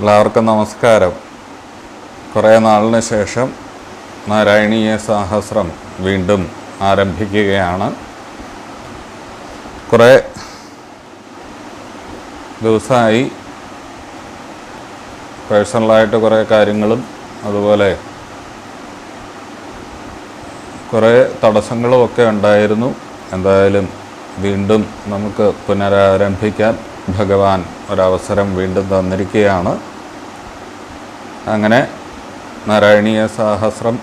എല്ലാവർക്കും നമസ്കാരം. കുറേ നാളിന് ശേഷം നാരായണീയ സാഹസ്രം വീണ്ടും ആരംഭിക്കുകയാണ്. കുറേ ദിവസമായി പേഴ്സണലായിട്ട് കുറേ കാര്യങ്ങളും അതുപോലെ കുറേ തടസ്സങ്ങളും ഒക്കെ ഉണ്ടായിരുന്നു. എന്തായാലും വീണ്ടും നമുക്ക് പുനരാരംഭിക്കാൻ ഭഗവാൻ ഒരവസരം വീണ്ടും തന്നിരിക്കുകയാണ്. അങ്ങനെ നാരായണീയ സാഹസ്രം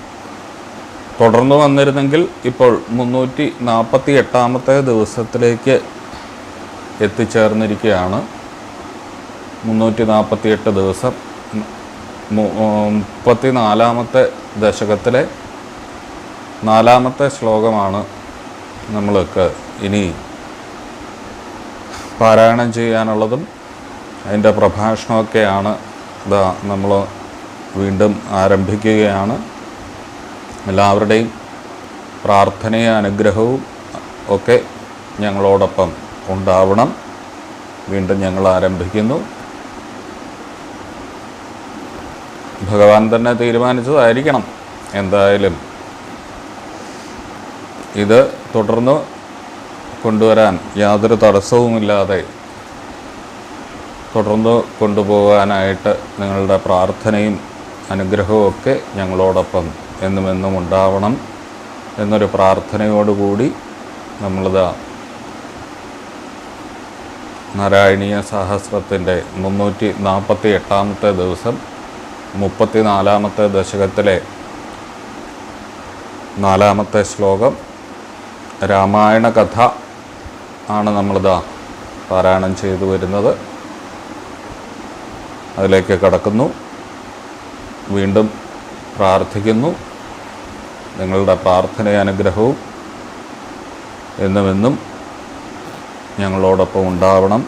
തുടർന്നു വന്നിരുന്നെങ്കിൽ ഇപ്പോൾ 348 ദിവസത്തിലേക്ക് എത്തിച്ചേർന്നിരിക്കുകയാണ്. 348 ദിവസം 34ാമത്തെ ദശകത്തിലെ 4ാമത്തെ ശ്ലോകമാണ് നമ്മൾക്ക് ഇനി പാരായണം ചെയ്യാനുള്ളതും അതിൻ്റെ പ്രഭാഷണമൊക്കെയാണ് ഇതാ നമ്മൾ വീണ്ടും ആരംഭിക്കുകയാണ്. എല്ലാവരുടെയും പ്രാർത്ഥനയും അനുഗ്രഹവും ഒക്കെ ഞങ്ങളോടൊപ്പം ഉണ്ടാവണം. വീണ്ടും ഞങ്ങൾ ആരംഭിക്കുന്നു. ഭഗവാൻ തന്നെ തീരുമാനിച്ചതായിരിക്കണം. എന്തായാലും ഇത് തുടർന്ന് കൊണ്ടുവരാൻ യാതൊരു തടസ്സവുമില്ലാതെ തുടർന്ന് കൊണ്ടുപോകാനായിട്ട് നിങ്ങളുടെ പ്രാർത്ഥനയും അനുഗ്രഹവും ഒക്കെ ഞങ്ങളോടൊപ്പം എന്നുമെന്നും ഉണ്ടാവണം എന്നൊരു പ്രാർത്ഥനയോടുകൂടി നമ്മളിതാ നാരായണീയ സഹസ്രത്തിൻ്റെ 348ാമത്തെ ദിവസം 34ാമത്തെ ദശകത്തിലെ 4ാമത്തെ ശ്ലോകം രാമായണ കഥ ആണ് നമ്മളിതാ പാരായണം ചെയ്തു വരുന്നത്. അതിലേക്ക് കടക്കുന്നു. വീണ്ടും പ്രാർത്ഥിക്കുന്നു. നിങ്ങളുടെ പ്രാർത്ഥനയും അനുഗ്രഹവും എന്നുമെന്നും ഞങ്ങളോടൊപ്പം ഉണ്ടാവണം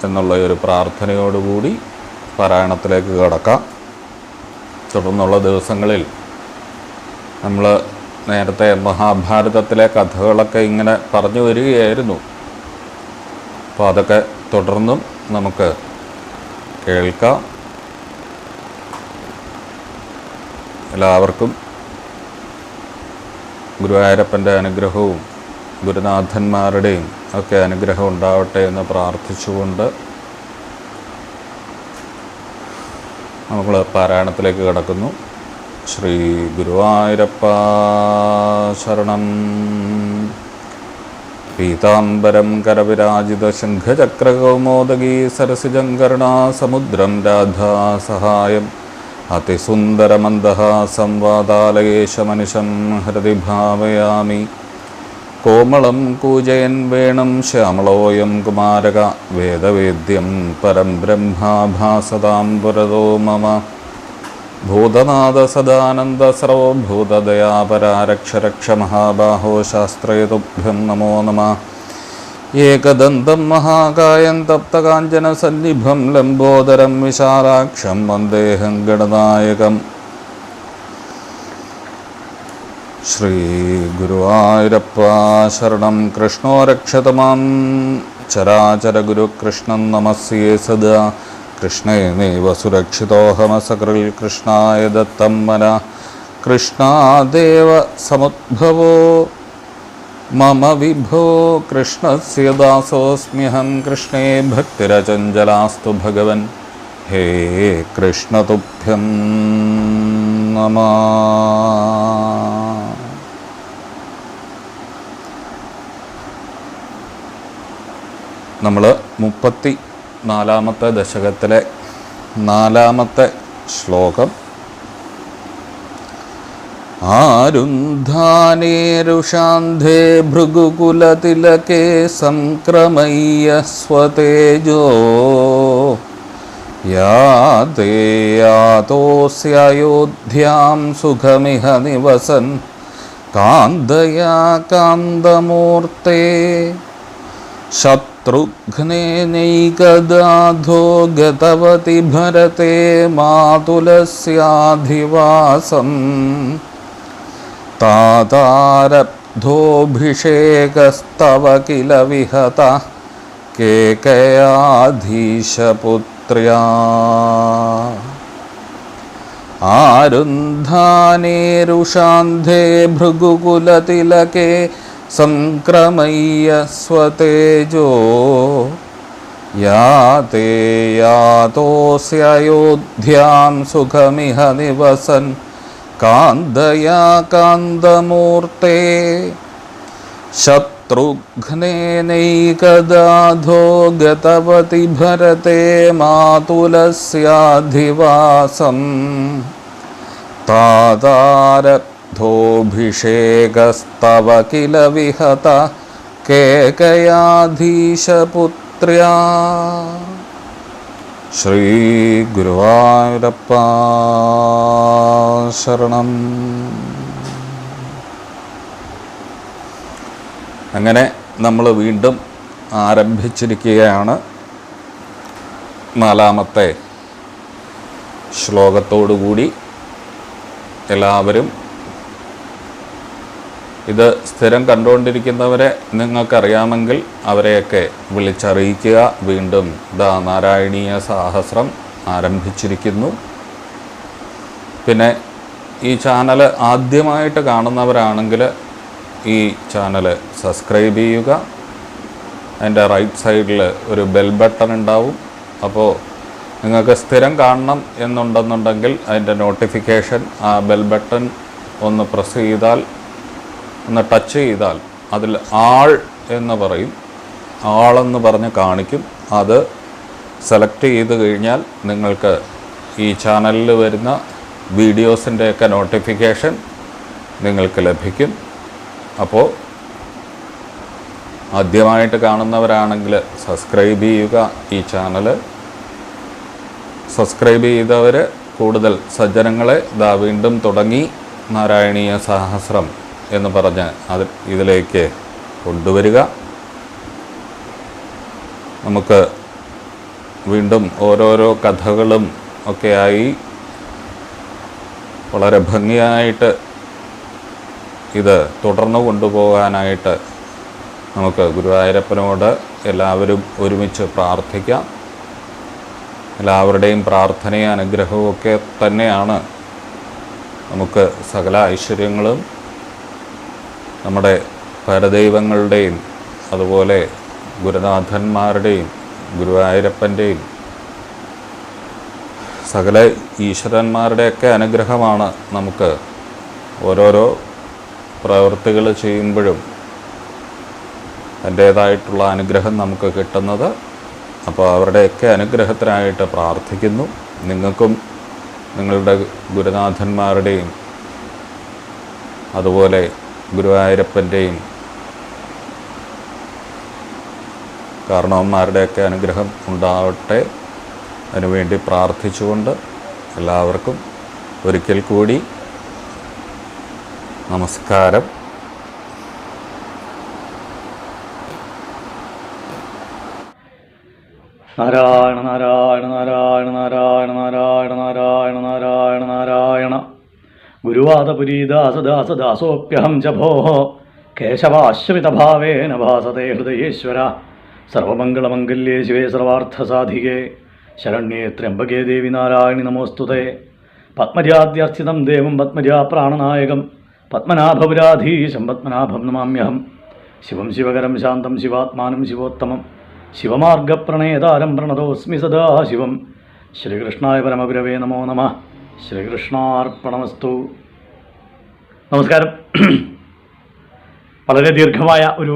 എന്നുള്ള ഒരു പ്രാർത്ഥനയോടുകൂടി പാരായണത്തിലേക്ക് കടക്കാം. തുടർന്നുള്ള ദിവസങ്ങളിൽ നമ്മൾ നേരത്തെ മഹാഭാരതത്തിലെ കഥകളൊക്കെ ഇങ്ങനെ പറഞ്ഞു വരികയായിരുന്നു. അപ്പോൾ അതൊക്കെ തുടർന്നും നമുക്ക് കേൾക്കാം. എല്ലാവർക്കും ഗുരുവായൂരപ്പൻ്റെ അനുഗ്രഹവും ഗുരുനാഥന്മാരുടെയും ഒക്കെ അനുഗ്രഹം ഉണ്ടാവട്ടെ എന്ന് പ്രാർത്ഥിച്ചുകൊണ്ട് നമ്മൾ പാരായണത്തിലേക്ക് കടക്കുന്നു. ശ്രീ ഗുരുവായൂരപ്പ ശരണം. പീതാംബരം കരവിരാജിത ശംഖചക്രകൗമോദഗീ സരസിജങ്കർണാസമുദ്രം രാധാസഹായം അതിസുന്ദരമന്ദഹാസം വാതാലയേശമനിശം ഹൃദി ഭാവയാമി. കോമളം കൂജയൻ വേണം ശ്യാമളോയം കുമാരക വേദവേദ്യം പരം ബ്രഹ്മാഭാസതാം പുരതോ മമ. ഭൂതനാഥ സദാനന്ദ സർവഭൂതദയാപരാരക്ഷരക്ഷ മഹാബാഹോ ശാസ്ത്രയതുഭ്യം നമോ നമഃ. ഏകദന്തം മഹാകായം തപ്തകാഞ്ചന സന്നിഭം ലംബോദരം വിശാലാക്ഷം വന്ദേഹം ഗണനായകം. ശ്രീ ഗുരുവായൂരപ്പ ശരണം. കൃഷ്ണോ രക്ഷതമാം ചരാചര ഗുരുകൃഷ്ണം നമസ്യേ സദാ. കൃഷ്ണേനൈവ സുരക്ഷിതോഹമസകൃൽ കൃഷ്ണായ ദത്തം മന. കൃഷ്ണാദേവ സമുദ്ഭവോ മമ വിഭോ കൃഷ്ണസ്യ ദാസോസ്മ്യഹം. കൃഷ്ണേ ഭക്തിരചഞ്ചലാസ്തു ഭഗവൻ. ഹേ കൃഷ്ണ തുഭ്യം നമഃ. നമ്മൾ 34ാമത്തെ ദശകത്തിലെ 4ാമത്തെ ശ്ലോകം. ആരുന്ധാനേരുഷാന്ധേ ഭൃഗുകുലതിലകേ സംക്രമയ്യ സ്വതേജോ യാതേ യാതോസ്യയോധ്യാം സുഖമിഹ നിവസൻ കാന്തയാ കാന്തമൂർത്തേ. ശത്രുഘ്നേനൈകദാധോ ഗതവതി ഭരതേ മാതുലസ്യാധിവാസം. താതാരബ്ധോഭിഷേകസ്തവ കില വിഹത കേകയാധീശപുത്ര്യാ ആരുന്ധാനേരുഷാന്ധേ ഭൃഗുകുലതിലകേ സംക്രമയ്യ സ്വതേജോ യാതേ യാതോസ്യയോധ്യാം സുഖമിഹ നിവസൻ കാന്തയാ കാന്തമൂർത്തേ ശത്രുഘ്നേനൈകദാധോ ഗതവതി ഭരതേ മാതുലസ്യാധിവാസം താതാരബ്ധോഭിഷേകസ്തവ കില വിഹത കേകയാധീശപുത്ര്യാ. ശ്രീ ഗുരുവായൂരപ്പ ശരണം. അങ്ങനെ നമ്മൾ വീണ്ടും ആരംഭിച്ചിരിക്കുകയാണ് 4-ാമത്തെ ശ്ലോകത്തോടുകൂടി. എല്ലാവരും ഇത് സ്ഥിരം കണ്ടുകൊണ്ടിരിക്കുന്നവരെ നിങ്ങൾക്കറിയാമെങ്കിൽ അവരെയൊക്കെ വിളിച്ചറിയിക്കുക. വീണ്ടും നാരായണീയ സാഹസ്രം ആരംഭിച്ചിരിക്കുന്നു. പിന്നെ ഈ ചാനൽ ആദ്യമായിട്ട് കാണുന്നവരാണെങ്കിൽ ഈ ചാനൽ സബ്സ്ക്രൈബ് ചെയ്യുക. അതിൻ്റെ റൈറ്റ് സൈഡിൽ ഒരു ബെൽ ബട്ടൺ ഉണ്ടാവും. അപ്പോൾ നിങ്ങൾക്ക് സ്ഥിരം കാണണം എന്നുണ്ടെന്നുണ്ടെങ്കിൽ അതിൻ്റെ നോട്ടിഫിക്കേഷൻ ആ ബെൽ ബട്ടൺ ഒന്ന് പ്രസ് ചെയ്താൽ, ഒന്ന് ടച്ച് ചെയ്താൽ അതിൽ ആൾ എന്ന് പറയും, ആളെന്ന് പറഞ്ഞ് കാണിക്കും. അത് സെലക്ട് ചെയ്ത് കഴിഞ്ഞാൽ നിങ്ങൾക്ക് ഈ ചാനലിൽ വരുന്ന വീഡിയോസിൻ്റെയൊക്കെ നോട്ടിഫിക്കേഷൻ നിങ്ങൾക്ക് ലഭിക്കും. അപ്പോൾ ആദ്യമായിട്ട് കാണുന്നവരാണെങ്കിൽ സബ്സ്ക്രൈബ് ചെയ്യുക ഈ ചാനൽ. സബ്സ്ക്രൈബ് ചെയ്തവർ കൂടുതൽ സജ്ജനങ്ങളെ വീണ്ടും തുടങ്ങി നാരായണീയ സഹസ്രം എന്ന് പറഞ്ഞ് ഇതിലേക്ക് കൊണ്ടുവരിക. നമുക്ക് വീണ്ടും ഓരോരോ കഥകളും ഒക്കെയായി വളരെ ഭംഗിയായിട്ട് ഇത് തുടർന്നു കൊണ്ടുപോകാനായിട്ട് നമുക്ക് ഗുരുവായൂരപ്പനോട് എല്ലാവരും ഒരുമിച്ച് പ്രാർത്ഥിക്കാം. എല്ലാവരുടെയും പ്രാർത്ഥനയും അനുഗ്രഹവും ഒക്കെ തന്നെയാണ് നമുക്ക് സകല ഐശ്വര്യങ്ങളും നമ്മുടെ പരദൈവങ്ങളുടെയും അതുപോലെ ഗുരുനാഥന്മാരുടെയും ഗുരുവായൂരപ്പൻ്റെയും സകല ഈശ്വരന്മാരുടെയൊക്കെ അനുഗ്രഹമാണ് നമുക്ക് ഓരോരോ പ്രവൃത്തികൾ ചെയ്യുമ്പോഴും അതിൻ്റേതായിട്ടുള്ള അനുഗ്രഹം നമുക്ക് കിട്ടുന്നത്. അപ്പോൾ അവരുടെയൊക്കെ അനുഗ്രഹത്തിനായിട്ട് പ്രാർത്ഥിക്കുന്നു. നിങ്ങൾക്കും നിങ്ങളുടെ ഗുരുനാഥന്മാരുടെയും അതുപോലെ ഗുരുവായൂരപ്പൻ്റെയും കാരണവന്മാരുടെയൊക്കെ അനുഗ്രഹം ഉണ്ടാവട്ടെ. അതിനുവേണ്ടി പ്രാർത്ഥിച്ചുകൊണ്ട് എല്ലാവർക്കും ഒരിക്കൽ കൂടി നമസ്കാരം. നാരായണ നാരായണ നാരായണ നാരായണ നാരായണ നാരായണ നാരായണ നാരായണ. ഗുരുവാദപുരീദാസദാസദാസോപ്യഹം ച ഭോഃ കേശവാശ്രിതഭാവേന ഭാസത്തെ ഹൃദയേശ്വര. സർവമംഗളമംഗല്യേ ശിവേ സർവാർത്ഥസാധികേ ശരണ്യേ ത്രയംബകേ ദേവി നാരായണി നമോസ്തുതേ. പത്മജാദ്യർച്ചിതം ദേവം പത്മജാ പ്രാണനായകം പത്മനാഭപുരാധീശം പത്മനാഭം നമാമ്യഹം. ശിവം ശിവകരം ശാന്തം ശിവാത്മാനം ശിവോത്തമം ശിവമാർഗപ്രണേതാരം പ്രണതോസ്മി സദാശിവം. ശ്രീകൃഷ്ണായ പരമഗുരവേ നമോ നമഃ. ശ്രീകൃഷ്ണാർപ്പണമസ്തു. നമസ്കാരം. വളരെ ദീർഘമായ ഒരു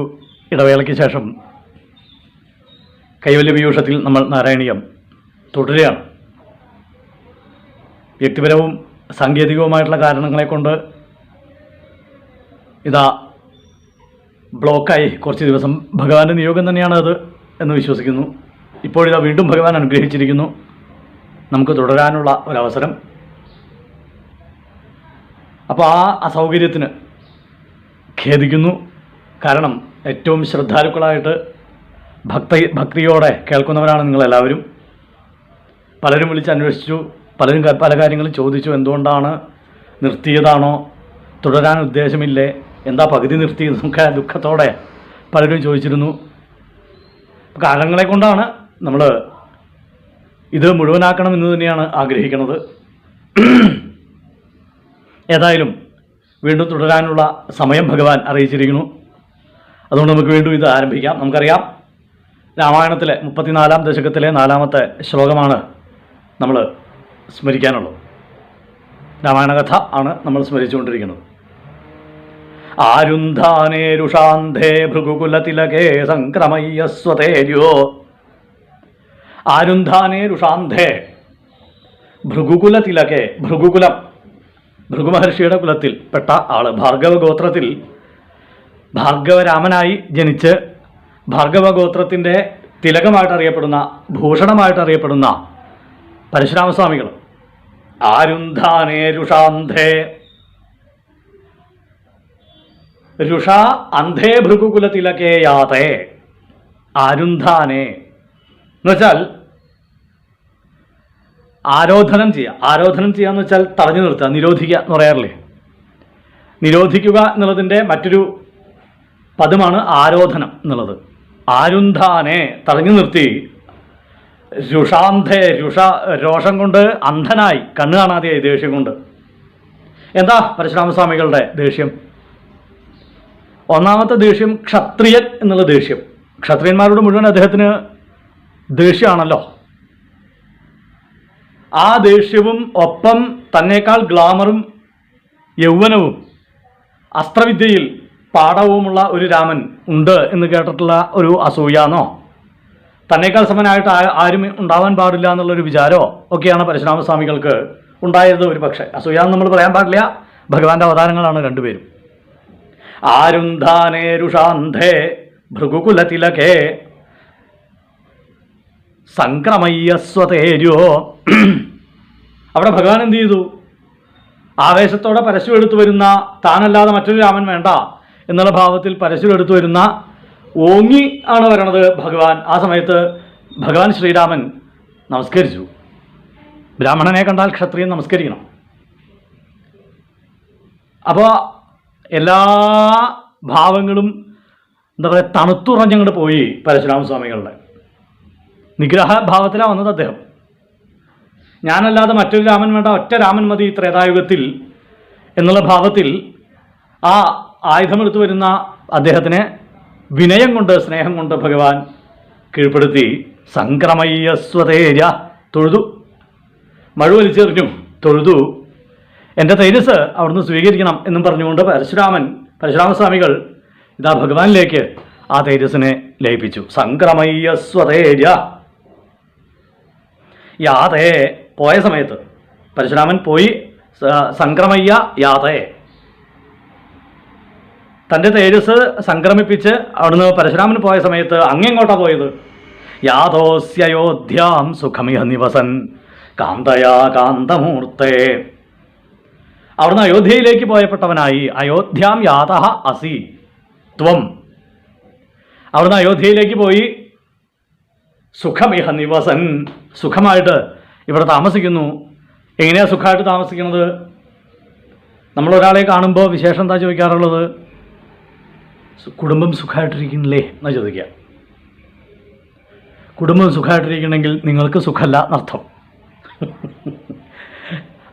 ഇടവേളയ്ക്ക് ശേഷം കൈവല്യപീയൂഷത്തിൽ നമ്മൾ നാരായണീയം തുടരുകയാണ്. വ്യക്തിപരവും സാങ്കേതികവുമായിട്ടുള്ള കാരണങ്ങളെ കൊണ്ട് ഇതാ ബ്ലോക്കായി കുറച്ച് ദിവസം. ഭഗവാന്റെ നിയോഗം തന്നെയാണ് അത് എന്ന് വിശ്വസിക്കുന്നു. ഇപ്പോഴിതാ വീണ്ടും ഭഗവാൻ അനുഗ്രഹിച്ചിരിക്കുന്നു നമുക്ക് തുടരാനുള്ള ഒരവസരം. അപ്പോൾ ആ അസൗകര്യത്തിന് ഖേദിക്കുന്നു. കാരണം ഏറ്റവും ശ്രദ്ധാലുക്കളായിട്ട് ഭക്തിയോടെ കേൾക്കുന്നവരാണ് നിങ്ങളെല്ലാവരും. പലരും വിളിച്ച് അന്വേഷിച്ചു, പലരും പല കാര്യങ്ങളും ചോദിച്ചു. എന്തുകൊണ്ടാണ് നിർത്തിയതാണോ, തുടരാൻ ഉദ്ദേശമില്ലേ, എന്താ പകുതി നിർത്തിയത് എന്നൊക്കെ ദുഃഖത്തോടെ പലരും ചോദിച്ചിരുന്നു. കാലങ്ങളെ കൊണ്ടാണ് നമ്മൾ ഇത് മുഴുവനാക്കണം എന്ന് തന്നെയാണ് ആഗ്രഹിക്കുന്നത്. ഏതായാലും വീണ്ടും തുടരാനുള്ള സമയം ഭഗവാൻ അറിയിച്ചിരിക്കുന്നു. അതുകൊണ്ട് നമുക്ക് വീണ്ടും ഇത് ആരംഭിക്കാം. നമുക്കറിയാം, രാമായണത്തിലെ 34-ാം ദശകത്തിലെ 4-ാമത്തെ ശ്ലോകമാണ് നമ്മൾ സ്മരിക്കാനുള്ളത്. രാമായണ കഥ ആണ് നമ്മൾ സ്മരിച്ചുകൊണ്ടിരിക്കുന്നത്. ആരുന്ധാനേരുഷാന്ധേ ഭൃഗുകുലതിലകേ സംക്രമയ്യസ്വതേര്യോ. ആരുന്ധാനേരുഷാന്ധേ ഭൃഗുകുലതിലകേ. ഭൃഗുകുലം, ഭൃഗുമഹർഷിയുടെ കുലത്തിൽ പെട്ട ആള്. ഭാർഗവഗോത്രത്തിൽ ഭാർഗവരാമനായി ജനിച്ച് ഭാർഗവഗോത്രത്തിൻ്റെ തിലകമായിട്ട് അറിയപ്പെടുന്ന, ഭൂഷണമായിട്ട് അറിയപ്പെടുന്ന പരശുരാമസ്വാമികൾ. ആരുന്ധാനേരുഷാന്ധേ. രുഷ അന്ധേ ഭൃഗുകുലതിലകേ യാതേ. ആരുന്ധാനേ എന്ന് വെച്ചാൽ ആരോധനം ചെയ്യുക. ആരോധനം ചെയ്യുക എന്ന് വെച്ചാൽ തടഞ്ഞു നിർത്തുക, നിരോധിക്കുക എന്ന് പറയാറില്ലേ. നിരോധിക്കുക എന്നുള്ളതിൻ്റെ മറ്റൊരു പദമാണ് ആരോധനം എന്നുള്ളത്. ആരുന്ധാനെ തടഞ്ഞു നിർത്തി. രുഷാന്ധേ, രോഷം കൊണ്ട് അന്ധനായി, കണ്ണ് കാണാതെയായി ദേഷ്യം കൊണ്ട്. എന്താ പരശുരാമസ്വാമികളുടെ ദേഷ്യം? ഒന്നാമത്തെ ദേഷ്യം ക്ഷത്രിയൻ എന്നുള്ള ദേഷ്യം. ക്ഷത്രിയന്മാരോട് മുഴുവൻ അദ്ദേഹത്തിന് ദേഷ്യമാണല്ലോ. ആ ദേഷ്യവും ഒപ്പം തന്നേക്കാൾ ഗ്ലാമറും യൗവനവും അസ്ത്രവിദ്യയിൽ പാഠവുമുള്ള ഒരു രാമൻ ഉണ്ട് എന്ന് കേട്ടിട്ടുള്ള ഒരു അസൂയാന്നോ, തന്നേക്കാൾ സമനായിട്ട് ആരും ഉണ്ടാവാൻ പാടില്ല എന്നുള്ളൊരു വിചാരമോ ഒക്കെയാണ് പരശുരാമസ്വാമികൾക്ക് ഉണ്ടായത്. ഒരു പക്ഷേ അസൂയാന്ന് നമ്മൾ പറയാൻ പാടില്ല, ഭഗവാന്റെ അവതാരങ്ങളാണ് രണ്ടുപേരും. ആരുന്ധാനേരുഷാന്ധേ ഭൃഗുകുലതിലകേ സംക്രമയ്യസ്വതേര്യോ. അവിടെ ഭഗവാൻ എന്ത് ചെയ്തു? ആവേശത്തോടെ പരശു എടുത്തു വരുന്ന, താനല്ലാതെ മറ്റൊരു രാമൻ വേണ്ട എന്നുള്ള ഭാവത്തിൽ പരശു എടുത്തു വരുന്ന, ഓങ്ങി ആണ് വരണത് ഭഗവാൻ. ആ സമയത്ത് ഭഗവാൻ ശ്രീരാമൻ നമസ്കരിച്ചു. ബ്രാഹ്മണനെ കണ്ടാൽ ക്ഷത്രിയൻ നമസ്കരിക്കണം. അപ്പോൾ എല്ലാ ഭാവങ്ങളും എന്താ പറയുക, തണുത്തുറഞ്ഞങ്ങോട്ട് പോയി പരശുരാമസ്വാമികളുടെ. നിഗ്രഹഭാവത്തിലാണ് വന്നത് അദ്ദേഹം. ഞാനല്ലാതെ മറ്റൊരു രാമൻ വേണ്ട, ഒറ്റ രാമൻ മതി ത്രേതായുഗത്തിൽ എന്നുള്ള ഭാവത്തിൽ ആ ആയുധമെടുത്തു വരുന്ന അദ്ദേഹത്തിനെ വിനയം കൊണ്ട്, സ്നേഹം കൊണ്ട് ഭഗവാൻ കീഴ്പ്പെടുത്തി. സംക്രമയ്യസ്വതേര്യ, തൊഴുതു, മഴ വലിച്ചെറിഞ്ഞു, തൊഴുതു. എൻ്റെ തേജസ് അവിടുന്ന് സ്വീകരിക്കണം എന്നും പറഞ്ഞുകൊണ്ട് പരശുരാമസ്വാമികൾ ഇതാ ഭഗവാനിലേക്ക് ആ തേജസ്സിനെ ലയിപ്പിച്ചു. സംക്രമയ്യസ്വതേര്യ യാതേ. പോയ സമയത്ത് പരശുരാമൻ പോയി. സംക്രമയ്യ യാതേ, തൻ്റെ തേജസ് സംക്രമിപ്പിച്ച് അവിടുന്ന് പരശുരാമൻ പോയ സമയത്ത് അങ്ങെങ്ങോട്ടാണ് പോയത്? യാതോസ്യയോധ്യാം സുഖമിഹ നിവസൻ കാന്തയാ കാന്തമൂർത്തേ. അവിടുന്ന് അയോധ്യയിലേക്ക് പോയപ്പെട്ടവനായി. അയോധ്യാം യാതഃ അസി ത്വം. അവിടുന്ന് അയോധ്യയിലേക്ക് പോയി. സുഖമിഹ നിവസൻ, സുഖമായിട്ട് ഇവിടെ താമസിക്കുന്നു. എങ്ങനെയാണ് സുഖമായിട്ട് താമസിക്കുന്നത്? നമ്മളൊരാളെ കാണുമ്പോൾ വിശേഷം എന്താ ചോദിക്കാറുള്ളത്? കുടുംബം സുഖമായിട്ടിരിക്കണില്ലേ എന്നാ ചോദിക്കുക. കുടുംബം സുഖമായിട്ടിരിക്കണമെങ്കിൽ നിങ്ങൾക്ക് സുഖമല്ല എന്നർത്ഥം.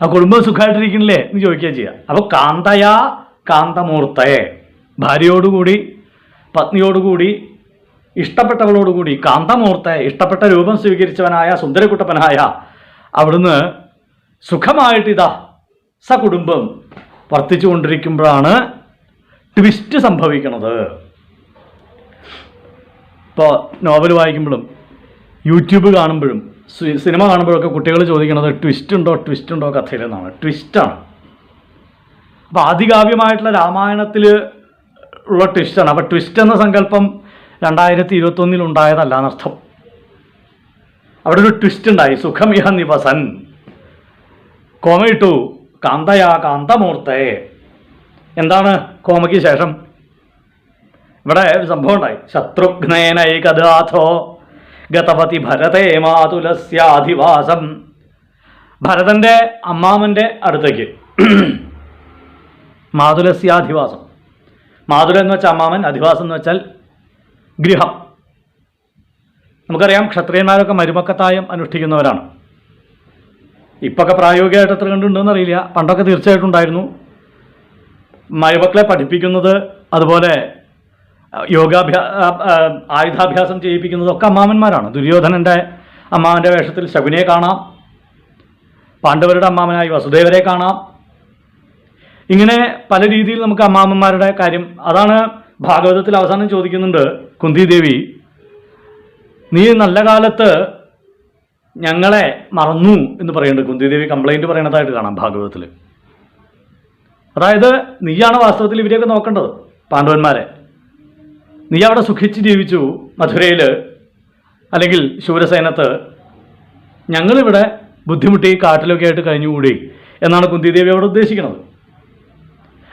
ആ കുടുംബം സുഖമായിട്ടിരിക്കണില്ലേ എന്ന് ചോദിക്കുക ചെയ്യുക. അപ്പോൾ കാന്തയാ കാന്തമൂർത്തയെ, ഭാര്യയോടുകൂടി, പത്നിയോടുകൂടി, ഇഷ്ടപ്പെട്ടവളോടുകൂടി, കാന്തമൂർത്തയെ, ഇഷ്ടപ്പെട്ട രൂപം സ്വീകരിച്ചവനായ സുന്ദരക്കുട്ടപ്പനായ അവിടുന്ന് സുഖമായിട്ടിതാ സകുടുംബം വർത്തിച്ചു കൊണ്ടിരിക്കുമ്പോഴാണ് ട്വിസ്റ്റ് സംഭവിക്കുന്നത്. ഇപ്പോൾ നോവൽ വായിക്കുമ്പോഴും യൂട്യൂബ് കാണുമ്പോഴും സിനിമ കാണുമ്പോഴൊക്കെ കുട്ടികൾ ചോദിക്കുന്നത് ട്വിസ്റ്റ് ഉണ്ടോ കഥയിലെന്നാണ്. ട്വിസ്റ്റാണ്. അപ്പോൾ ആദികാവ്യമായിട്ടുള്ള രാമായണത്തിൽ ഉള്ള ട്വിസ്റ്റാണ്. അപ്പോൾ ട്വിസ്റ്റ് എന്ന സങ്കല്പം 2021 ഉണ്ടായതല്ല എന്നർത്ഥം. അവിടെ ഒരു ട്വിസ്റ്റ് ഉണ്ടായി. സുഖമിഹ നിവസൻ, കോമയിട്ടു കാന്തയാ കാന്തമൂർത്തയെ. എന്താണ് കോമയ്ക്ക് ശേഷം? ഇവിടെ ഒരു സംഭവം ഉണ്ടായി. ശത്രുഘ്നേനൈകദാഥോ ഗതപതി ഭരതേ മാതുലസ്യാധിവാസം. ഭരതൻ്റെ അമ്മാമൻ്റെ അടുത്തേക്ക് മാതുലസ്യാധിവാസം. മാതുല എന്ന് വെച്ചാൽ അമ്മാമൻ, അധിവാസം എന്ന് വെച്ചാൽ ഗൃഹം. നമുക്കറിയാം ക്ഷത്രിയന്മാരൊക്കെ മരുമക്കത്തായം അനുഷ്ഠിക്കുന്നവരാണ്. ഇപ്പൊക്കെ പ്രായോഗികമായിട്ട് എത്ര കണ്ടുണ്ടെന്ന് അറിയില്ല, പണ്ടൊക്കെ തീർച്ചയായിട്ടും ഉണ്ടായിരുന്നു. മരുമക്കളെ പഠിപ്പിക്കുന്നത്, അതുപോലെ ആയുധാഭ്യാസം ചെയ്യിപ്പിക്കുന്നതൊക്കെ അമ്മാവന്മാരാണ്. ദുര്യോധനൻ്റെ അമ്മാവൻ്റെ വേഷത്തിൽ ശകുനിയെ കാണാം, പാണ്ഡവരുടെ അമ്മാവനായി വസുദേവരെ കാണാം. ഇങ്ങനെ പല രീതിയിൽ നമുക്ക് അമ്മാവന്മാരുടെ കാര്യം, അതാണ് ഭാഗവതത്തിൽ അവസാനം ചോദിക്കുന്നുണ്ട് കുന്തിദേവി, നീ നല്ല കാലത്ത് ഞങ്ങളെ മറന്നു എന്ന് പറയുന്നുണ്ട്. കുന്തിദേവി കംപ്ലൈൻറ്റ് പറയണതായിട്ട് കാണാം ഭാഗവതത്തിൽ. അതായത് നീയാണ് വാസ്തവത്തിൽ ഇവരെയൊക്കെ നോക്കേണ്ടത്, പാണ്ഡവന്മാരെ. നീ അവിടെ സുഖിച്ച് ജീവിച്ചു മധുരയിൽ, അല്ലെങ്കിൽ ശൂരസേനത്ത്, ഞങ്ങളിവിടെ ബുദ്ധിമുട്ടി കാട്ടിലൊക്കെ ആയിട്ട് കഴിഞ്ഞുകൂടി എന്നാണ് കുന്തിദേവി അവിടെ ഉദ്ദേശിക്കുന്നത്.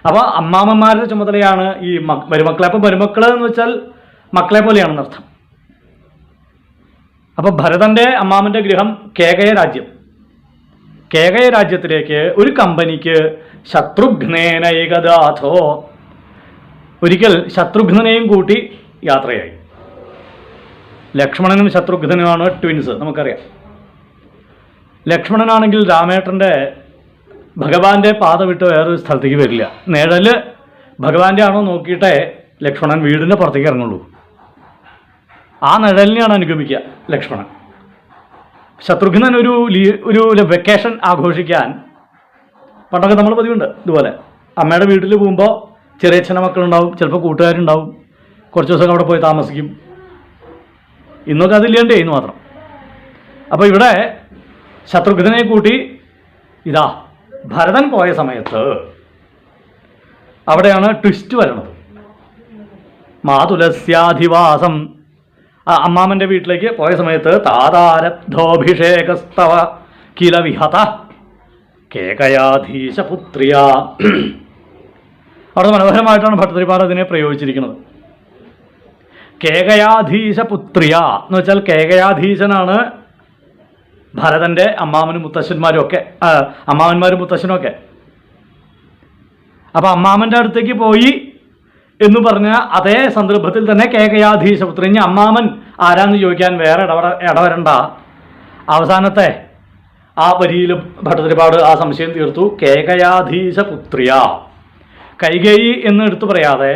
അപ്പോൾ അമ്മാമ്മമാരുടെ ചുമതലയാണ് ഈ മരുമക്കളെ. അപ്പോൾ മരുമക്കൾ എന്ന് വെച്ചാൽ മക്കളെ പോലെയാണെന്ന് അർത്ഥം. അപ്പോൾ ഭരതൻ്റെ അമ്മാമൻ്റെ ഗൃഹം കേകയ രാജ്യം. കേകയ രാജ്യത്തിലേക്ക് ഒരു കമ്പനിക്ക് ശത്രുഘ്നേന ഏകദാഥോ, ഒരിക്കൽ ശത്രുഘ്നെയും കൂട്ടി യാത്രയായി. ലക്ഷ്മണനും ശത്രുഘ്നുമാണ് ട്വിൻസ്, നമുക്കറിയാം. ലക്ഷ്മണനാണെങ്കിൽ രാമേട്ടൻ്റെ ഭഗവാന്റെ പാത വിട്ട് വേറൊരു സ്ഥലത്തേക്ക് വരില്ല. നിഴല് ഭഗവാന്റെ ആണോ നോക്കിയിട്ടേ ലക്ഷ്മണൻ വീടിൻ്റെ പുറത്തേക്ക് ഇറങ്ങുള്ളൂ. ആ നിഴലിനെയാണ് അനുഗമിക്കുക ലക്ഷ്മണൻ. ശത്രുഘ്നൻ ഒരു വെക്കേഷൻ ആഘോഷിക്കാൻ പണ്ടൊക്കെ നമ്മൾ പതിവുണ്ട്. ഇതുപോലെ അമ്മയുടെ വീട്ടിൽ പോകുമ്പോൾ ചെറിയച്ഛൻ്റെ മക്കളുണ്ടാവും, ചിലപ്പോൾ കൂട്ടുകാരുണ്ടാവും, കുറച്ച് ദിവസമൊക്കെ അവിടെ പോയി താമസിക്കും. ഇന്നൊക്കെ അതില്ലാണ്ടേ ഇന്ന് മാത്രം. അപ്പോൾ ഇവിടെ ശത്രുഘ്നെ കൂട്ടി ഇതാ ഭരതൻ പോയ സമയത്ത് അവിടെയാണ് ട്വിസ്റ്റ് വരണത്. മാതുലസ്യാധിവാസം, അമ്മാമൻ്റെ വീട്ടിലേക്ക് പോയ സമയത്ത് താതാരബ്ധോഭിഷേകസ്തവ കില വിഹത കേകയാധീശപുത്രിയ. അവിടെ മനോഹരമായിട്ടാണ് ഭട്ടതിരിപ്പാട് അതിനെ പ്രയോഗിച്ചിരിക്കുന്നത്. കേകയാധീശപുത്രിയ എന്ന് വെച്ചാൽ കേകയാധീശനാണ് ഭരതൻ്റെ അമ്മാമനും മുത്തശ്ശന്മാരും ഒക്കെ, അമ്മാവന്മാരും മുത്തശ്ശനും ഒക്കെ. അപ്പോൾ അമ്മാമൻ്റെ അടുത്തേക്ക് പോയി എന്ന് പറഞ്ഞ അതേ സന്ദർഭത്തിൽ തന്നെ കേകയാധീശപുത്രി. ഇനി അമ്മാമൻ ആരാന്ന് ചോദിക്കാൻ വേറെ ഇടവരണ്ട. അവസാനത്തെ ആ വരിയിലും ഭട്ടതിരിപ്പാട് ആ സംശയം തീർത്തു. കേകയാധീശപുത്രിയ, കൈകേയി എന്ന് എടുത്തു പറയാതെ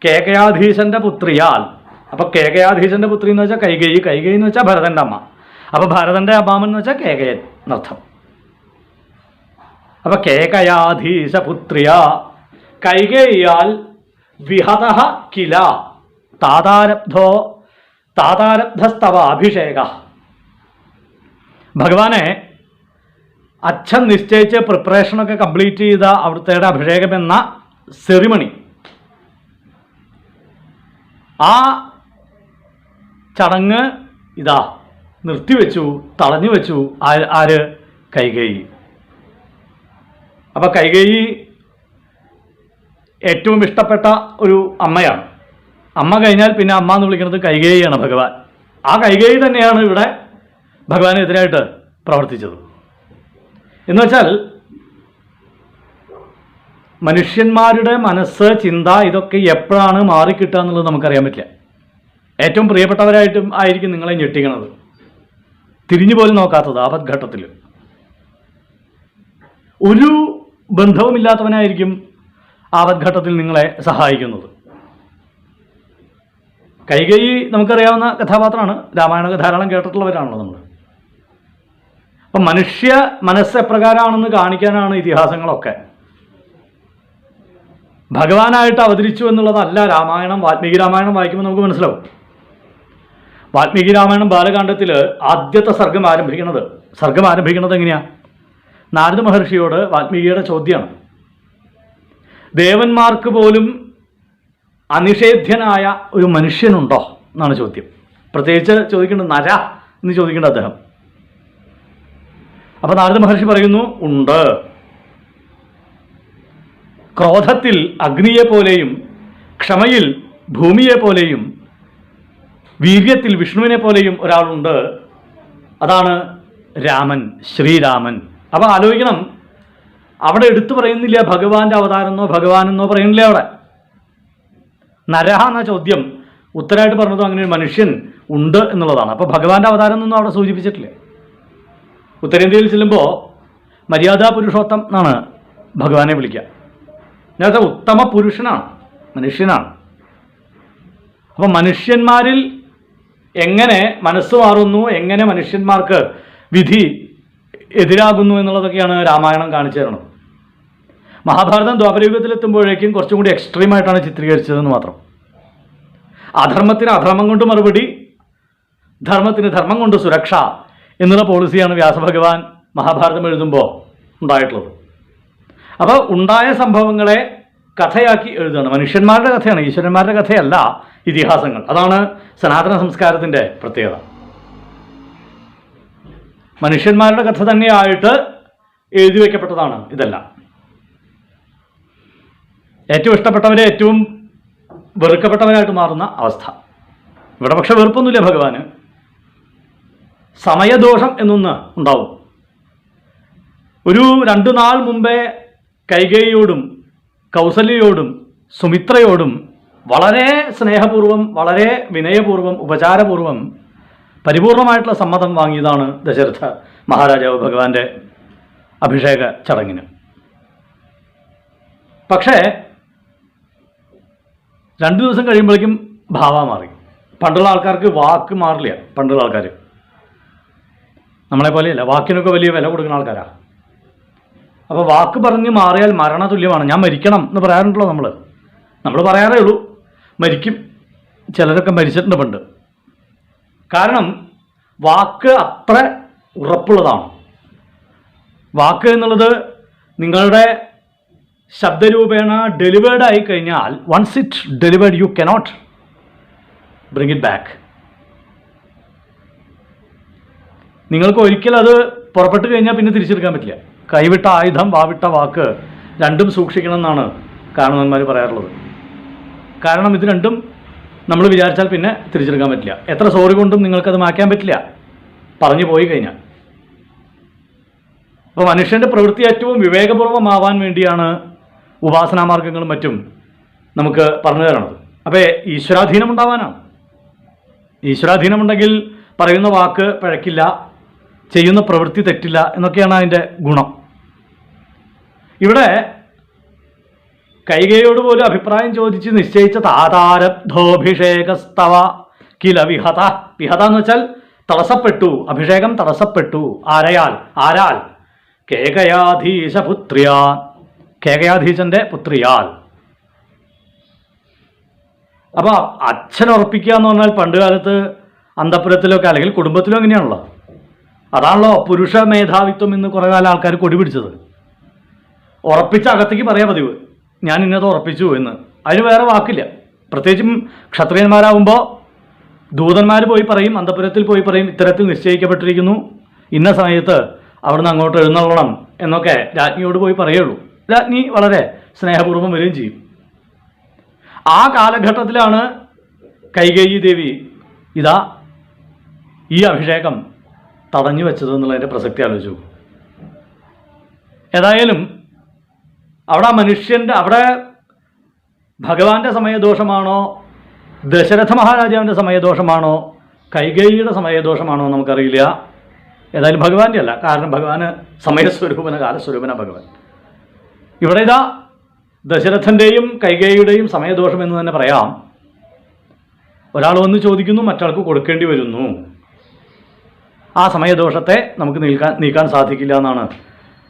കേകയാധീശൻ്റെ പുത്രിയാൽ. അപ്പോൾ കേകയാധീശൻ്റെ പുത്രി എന്ന് വെച്ചാൽ കൈകേയി, കൈകേയി എന്ന് വെച്ചാൽ ഭരതൻ്റെ അമ്മ. അപ്പോൾ ഭരതൻ്റെ അമ്മാമൻ എന്ന് വെച്ചാൽ കേകയൻ എന്നർത്ഥം. അപ്പോൾ കേകയാധീശപുത്രിയ കൈകേയാൽ വിഹത കില താതാരബ്ധസ്തവ അഭിഷേക. ഭഗവാനെ അച്ഛൻ നിശ്ചയിച്ച് പ്രിപ്പറേഷനൊക്കെ കംപ്ലീറ്റ് ചെയ്ത അവിടുത്തെ അഭിഷേകം എന്ന സെറിമണി, ആ ചടങ്ങ് ഇതാ നിർത്തിവെച്ചു, തടഞ്ഞു വെച്ചു. ആര്? കൈകേയി. അപ്പം കൈകേയി ഏറ്റവും ഇഷ്ടപ്പെട്ട ഒരു അമ്മയാണ്. അമ്മ കഴിഞ്ഞാൽ പിന്നെ അമ്മ എന്ന് വിളിക്കുന്നത് കൈകേയിയാണ് ഭഗവാൻ. ആ കൈകേയി തന്നെയാണ് ഇവിടെ ഭഗവാനെതിരായിട്ട് പ്രവർത്തിച്ചത്. എന്ന് വെച്ചാൽ മനുഷ്യന്മാരുടെ മനസ്സ്, ചിന്ത, ഇതൊക്കെ എപ്പോഴാണ് മാറിക്കിട്ടുക എന്നുള്ളത് നമുക്കറിയാൻ പറ്റില്ല. ഏറ്റവും പ്രിയപ്പെട്ടവരായിട്ടും ആയിരിക്കും നിങ്ങളെ ഞെട്ടിക്കണത്, തിരിഞ്ഞു പോലും നോക്കാത്തത്. ആപത്ഘട്ടത്തിൽ ഒരു ബന്ധവുമില്ലാത്തവനായിരിക്കും ആപത്ഘട്ടത്തിൽ നിങ്ങളെ സഹായിക്കുന്നത്. കൈകേയി നമുക്കറിയാവുന്ന കഥാപാത്രമാണ്, രാമായണ ധാരാളം കേട്ടിട്ടുള്ളവരാണല്ലോ നമ്മൾ. അപ്പം മനുഷ്യ മനസ്സ് എപ്രകാരമാണെന്ന് കാണിക്കാനാണ് ഇതിഹാസങ്ങളൊക്കെ. ഭഗവാനായിട്ട് അവതരിച്ചു എന്നുള്ളതല്ല രാമായണം. വാൽമീകി രാമായണം വായിക്കുമ്പോൾ നമുക്ക് മനസ്സിലാവും. വാൽമീകി രാമായണം ബാലകാണ്ഡത്തിൽ ആദ്യത്തെ സർഗം ആരംഭിക്കുന്നത് എങ്ങനെയാണ്? നാരദ മഹർഷിയോട് വാൽമീകിയുടെ ചോദ്യമാണ്. ദേവന്മാർക്ക് പോലും അനിഷേധ്യനായ ഒരു മനുഷ്യനുണ്ടോ എന്നാണ് ചോദ്യം. പ്രത്യേകിച്ച് ചോദിക്കേണ്ടത് നര എന്ന് ചോദിക്കേണ്ട അദ്ദേഹം. അപ്പോൾ നാരദ മഹർഷി പറയുന്നു, ഉണ്ട്. ക്രോധത്തിൽ അഗ്നിയെപ്പോലെയും, ക്ഷമയിൽ ഭൂമിയെപ്പോലെയും, വീര്യത്തിൽ വിഷ്ണുവിനെ പോലെയും ഒരാളുണ്ട്. അതാണ് രാമൻ, ശ്രീരാമൻ. അപ്പോൾ ആലോചിക്കണം, അവിടെ എടുത്തു പറയുന്നില്ല ഭഗവാന്റെ അവതാരെന്നോ ഭഗവാനെന്നോ പറയുന്നില്ല. അവിടെ നരഹ എന്ന ചോദ്യം ഉത്തരമായിട്ട് പറഞ്ഞതും അങ്ങനെ ഒരു മനുഷ്യൻ ഉണ്ട് എന്നുള്ളതാണ്. അപ്പോൾ ഭഗവാന്റെ അവതാരം എന്നൊന്നും അവിടെ സൂചിപ്പിച്ചിട്ടില്ലേ. ഉത്തരേന്ത്യയിൽ ചെല്ലുമ്പോൾ മര്യാദാ പുരുഷോത്തം എന്നാണ് ഭഗവാനെ വിളിക്കുക. എന്നുവെച്ചാൽ ഉത്തമ പുരുഷനാണ്, മനുഷ്യനാണ്. അപ്പം മനുഷ്യന്മാരിൽ എങ്ങനെ മനസ്സ് മാറുന്നു, എങ്ങനെ മനുഷ്യന്മാർക്ക് വിധി എതിരാകുന്നു എന്നുള്ളതൊക്കെയാണ് രാമായണം കാണിച്ചു തരുന്നത്. മഹാഭാരതം ദ്വാപരയുഗത്തിലെത്തുമ്പോഴേക്കും കുറച്ചും കൂടി എക്സ്ട്രീമായിട്ടാണ് ചിത്രീകരിച്ചതെന്ന് മാത്രം. അധർമ്മത്തിന് അധർമ്മം കൊണ്ട് മറുപടി, ധർമ്മത്തിന് ധർമ്മം കൊണ്ട് സുരക്ഷ എന്നുള്ള പോളിസിയാണ് വ്യാസഭഗവാൻ മഹാഭാരതം എഴുതുമ്പോൾ ഉണ്ടായിട്ടുള്ളത്. അപ്പോൾ ഉണ്ടായ സംഭവങ്ങളെ കഥയാക്കി എഴുതുകയാണ്. മനുഷ്യന്മാരുടെ കഥയാണ്, ഈശ്വരന്മാരുടെ കഥയല്ല ഇതിഹാസങ്ങൾ. അതാണ് സനാതന സംസ്കാരത്തിൻ്റെ പ്രത്യേകത. മനുഷ്യന്മാരുടെ കഥ തന്നെയായിട്ട് എഴുതി വയ്ക്കപ്പെട്ടതാണ് ഇതെല്ലാം. ഏറ്റവും ഇഷ്ടപ്പെട്ടവരെ ഏറ്റവും വെറുക്കപ്പെട്ടവരായിട്ട് മാറുന്ന അവസ്ഥ. ഇവിടെ പക്ഷെ വെറുപ്പൊന്നുമില്ല ഭഗവാന്. സമയദോഷം എന്നൊന്ന് ഉണ്ടാവും. ഒരു 2 നാൾ മുമ്പേ കൈകേയിയോടും കൗസല്യയോടും സുമിത്രയോടും വളരെ സ്നേഹപൂർവ്വം, വളരെ വിനയപൂർവ്വം, ഉപചാരപൂർവ്വം പരിപൂർണമായിട്ടുള്ള സമ്മതം വാങ്ങിയതാണ് ദശരഥ മഹാരാജാവ് ഭഗവാന്റെ അഭിഷേക ചടങ്ങിന്. പക്ഷേ 2 ദിവസം കഴിയുമ്പോഴേക്കും ഭാവ മാറി. പണ്ടുള്ള ആൾക്കാർക്ക് വാക്ക് മാറില്ല. പണ്ടുള്ള ആൾക്കാർ നമ്മളെ പോലെയല്ല, വാക്കിനൊക്കെ വലിയ വില കൊടുക്കുന്ന ആൾക്കാരാണ്. അപ്പോൾ വാക്ക് പറഞ്ഞ് മാറിയാൽ മരണതുല്യമാണ്. ഞാൻ മരിക്കണം എന്ന് പറയാറുണ്ടല്ലോ നമ്മൾ പറയാറേ ഉള്ളൂ. മരിക്കും. ചിലരൊക്കെ മരിച്ചിട്ടുണ്ട് പണ്ട്. കാരണം വാക്ക് അത്ര ഉറപ്പുള്ളതാണ്. വാക്ക് എന്നുള്ളത് നിങ്ങളുടെ ശബ്ദരൂപേണ ഡെലിവേർഡ് ആയി കഴിഞ്ഞാൽ, once it delivered you cannot bring it back. നിങ്ങൾക്ക് ഒരിക്കലും അത് പുറപ്പെട്ട് കഴിഞ്ഞാൽ പിന്നെ തിരിച്ചെടുക്കാൻ പറ്റില്ല. കൈവിട്ട ആയുധം, വാവിട്ട വാക്ക് രണ്ടും സൂക്ഷിക്കണം എന്നാണ് കാരണവന്മാർ പറയാറുള്ളത്. കാരണം ഇത് രണ്ടും നമ്മൾ വിചാരിച്ചാൽ പിന്നെ തിരിച്ചെടുക്കാൻ പറ്റില്ല. എത്ര സോറി കൊണ്ടും നിങ്ങൾക്കത് മാറ്റാൻ പറ്റില്ല, പറഞ്ഞു പോയി കഴിഞ്ഞാൽ. അപ്പോൾ മനുഷ്യൻ്റെ പ്രവൃത്തി ഏറ്റവും വിവേകപൂർവ്വമാവാൻ വേണ്ടിയാണ് ഉപാസനാമാർഗങ്ങളും മറ്റും നമുക്ക് പറഞ്ഞു തരണത്. അപ്പോൾ ഈശ്വരാധീനം ഉണ്ടാവാനാണ്. ഈശ്വരാധീനമുണ്ടെങ്കിൽ പറയുന്ന വാക്ക് പിഴക്കില്ല, ചെയ്യുന്ന പ്രവൃത്തി തെറ്റില്ല എന്നൊക്കെയാണ് അതിൻ്റെ ഗുണം. ഇവിടെ കൈകേയോട് പോലും അഭിപ്രായം ചോദിച്ച് നിശ്ചയിച്ച താതാരബ്ധോഭിഷേകസ്തവ കില വിഹത. വിഹത എന്ന് വെച്ചാൽ തടസ്സപ്പെട്ടു, അഭിഷേകം തടസ്സപ്പെട്ടു. ആരാൽ? കേകയാധീശപുത്രിയാ, കേകയാധീശന്റെ പുത്രിയാൽ. അപ്പോൾ അച്ഛൻ ഉറപ്പിക്കുക എന്ന് പറഞ്ഞാൽ പണ്ട് കാലത്ത് അന്തഃപുരത്തിലൊക്കെ അല്ലെങ്കിൽ കുടുംബത്തിലും എങ്ങനെയാണല്ലോ. അതാണല്ലോ പുരുഷ മേധാവിത്വം എന്ന് കുറേ കാലം ആൾക്കാർ കൊടി പിടിച്ചത്. ഉറപ്പിച്ച അകത്തേക്ക് പറയാൻ പതിവ്, ഞാൻ ഇന്നത് ഉറപ്പിച്ചു എന്ന്. അതിന് വേറെ വാക്കില്ല. പ്രത്യേകിച്ചും ക്ഷത്രിയന്മാരാകുമ്പോൾ ദൂതന്മാർ പോയി പറയും, അന്തഃപുരത്തിൽ പോയി പറയും, ഇത്തരത്തിൽ നിശ്ചയിക്കപ്പെട്ടിരിക്കുന്നു, ഇന്ന സമയത്ത് അവിടുന്ന് അങ്ങോട്ട് എഴുന്നള്ളണം എന്നൊക്കെ രാജ്ഞിയോട് പോയി പറയുള്ളൂ. രാജ്ഞി വളരെ സ്നേഹപൂർവ്വം വരികയും ചെയ്യും. ആ കാലഘട്ടത്തിലാണ് കൈകേയി ദേവി ഇതാ ഈ അഭിഷേകം തടഞ്ഞു വെച്ചത് എന്നുള്ളതിൻ്റെ പ്രസക്തി ആലോചിച്ചു. ഏതായാലും അവിടെ അവിടെ ഭഗവാന്റെ സമയദോഷമാണോ, ദശരഥ മഹാരാജാവിൻ്റെ സമയദോഷമാണോ, കൈകേയിയുടെ സമയദോഷമാണോ നമുക്കറിയില്ല. ഏതായാലും ഭഗവാന്റെ അല്ല. കാരണം ഭഗവാന് സമയസ്വരൂപന, കാലസ്വരൂപന ഭഗവാൻ. ഇവിടെ ഇതാ ദശരഥൻ്റെയും കൈകേയിയുടെയും സമയദോഷം എന്ന് തന്നെ പറയാം. ഒരാൾ വന്ന് ചോദിക്കുന്നു, മറ്റാൾക്ക് കൊടുക്കേണ്ടി വരുന്നു. ആ സമയദോഷത്തെ നമുക്ക് നീക്കാൻ സാധിക്കില്ല എന്നാണ്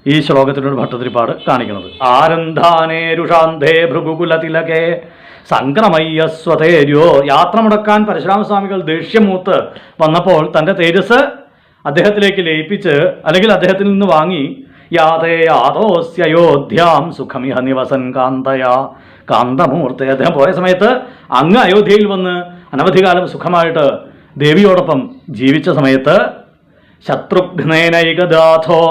ഈ ശ്ലോകത്തിനോട് ഭട്ടതിരിപ്പാട് കാണിക്കുന്നത്. ആരന്ധാനേരുഷാന്തേ ഭൃഗുകുലതിലകേ സംക്രമയ്യസ്വതേര്യോ. യാത്ര മുടക്കാൻ പരശുരാമസ്വാമികൾ ദേഷ്യമൂത്ത് വന്നപ്പോൾ തൻ്റെ തേജസ് അദ്ദേഹത്തിലേക്ക് ലയിപ്പിച്ച്, അല്ലെങ്കിൽ അദ്ദേഹത്തിൽ നിന്ന് വാങ്ങി, യാതേ യാതോസ്യോധ്യാം സുഖമിഹ നിവസൻ കാന്തയാ കാന്തമൂർത്തെ. അദ്ദേഹം പോയ സമയത്ത് അങ്ങ് അയോധ്യയിൽ വന്ന് അനവധികാലം സുഖമായിട്ട് ദേവിയോടൊപ്പം ജീവിച്ച സമയത്ത് ശത്രുഘ്നേനൈകദാഥോ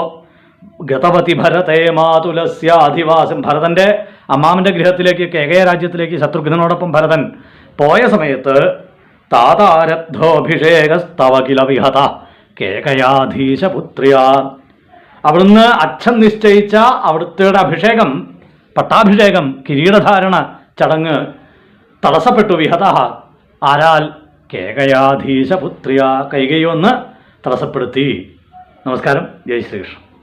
ഗതവതി ഭരതേ മാതുലസ്യാധിവാസം. ഭരതൻ്റെ അമ്മാമൻ്റെ ഗൃഹത്തിലേക്ക്, കേകയ രാജ്യത്തിലേക്ക് ശത്രുഘ്നനോടൊപ്പം ഭരതൻ പോയ സമയത്ത് താതാരബ്ധോഭിഷേകസ്തവ കില വിഹത കേകയാധീശപുത്രിയ. അവിടുന്ന് അച്ഛൻ നിശ്ചയിച്ച അവിടുത്തെ അഭിഷേകം, പട്ടാഭിഷേകം, കിരീടധാരണ ചടങ്ങ് തടസ്സപ്പെട്ടു. വിഹത ആരാൽ? കേകയാധീശപുത്രിയ കൈകൈ വന്ന് തടസ്സപ്പെടുത്തി. നമസ്കാരം. ജയ് ശ്രീകൃഷ്ണൻ.